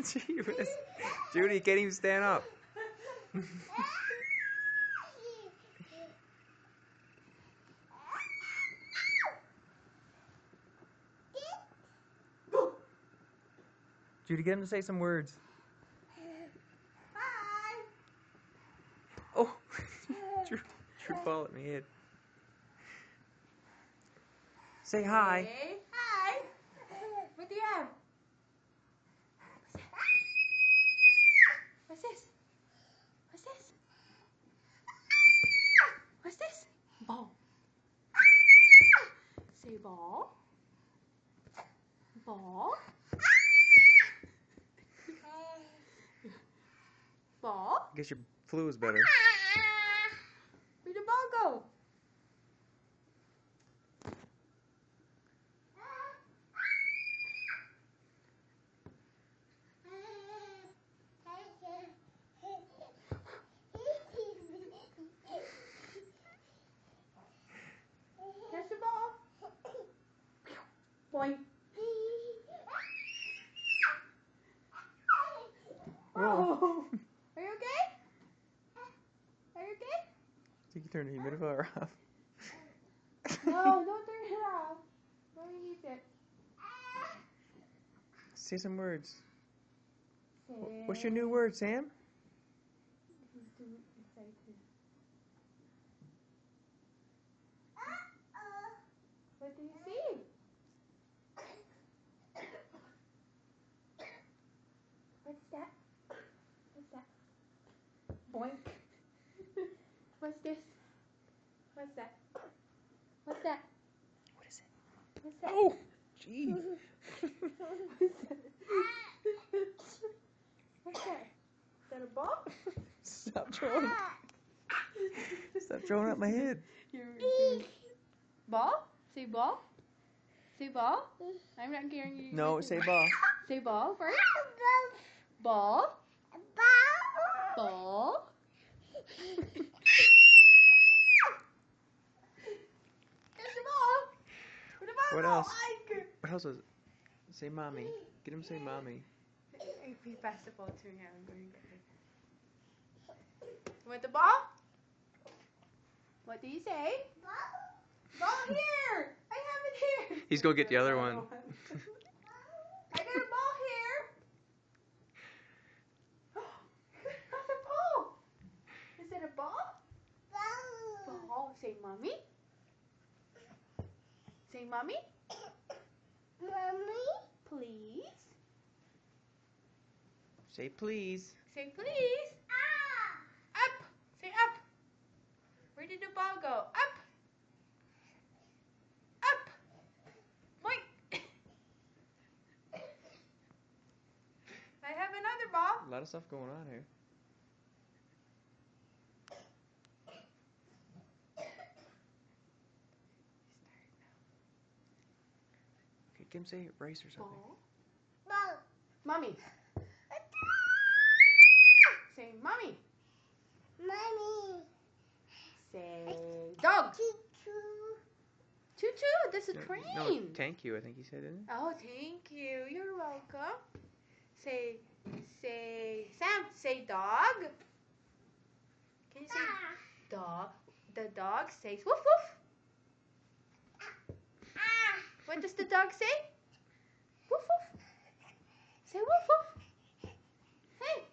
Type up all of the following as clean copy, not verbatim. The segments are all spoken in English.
Jeebus. Judy, can't even stand up. Judy, get him to say some words. Hi. Oh, Drew ball at me head. Say hi. Hey, hi. What do you have? What's this? What's this? What's this? Ball. Say ball. Ball. Ball. I guess your flu is better. Where'd the ball go? Here's the ball. Boing. Oh. Are you okay? Are you okay? You can turn the humidifier off. No, don't turn it off. Don't use it. Say some words. What's your new word, Sam? He's too excited. What do you see? What's that? What's that? Boink. What's this? What's that? What's that? What is it? What's that? Oh, gee. What's that? Is that a ball? Stop throwing. Stop throwing at my head. Ball? Say ball? Say ball? I'm not hearing you. No, say ball. Say ball first. Ball. Ball. There's the ball. Where'd the ball What go? else? What else was it? Say mommy. Get him to say mommy. If we pass the ball to him, I'm going to get it. Want the ball? What do you say? Ball here! I have it here! He's gonna get the other one. I got a ball here! That's a ball! Is it a ball? Ball. Say mommy. Say mommy. Mommy. Please. Say please. Say please. Up. Say up. Where did the ball go? Up. Up. Boink. I have another ball. A lot of stuff going on here. Okay, get him to say rice or something. Ball. Mommy. Say mommy. Mommy. Say dog. Choo choo. This is train. No, thank you, I think he said, didn't he? Oh, thank you. You're welcome. Say Sam. Say dog. Can you say dog? The dog says woof woof. What does the dog say? Woof woof. Say woof woof. Hey.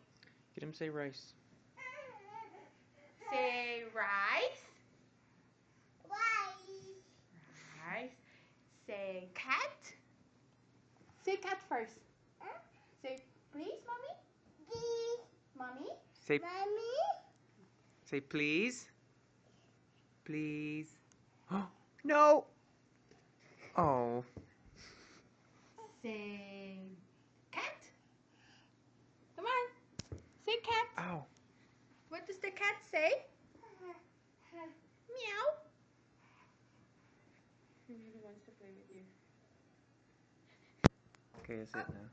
Get him to say rice. Say rice. Rice. Say cat. Say cat first. Say please, mommy. Please, mommy. Say Mommy. Say please. Please. No. Oh. Say cat. Come on. Say cat. Ow. What does the cat say? Meow. He really wants to play with you. Okay, that's it now.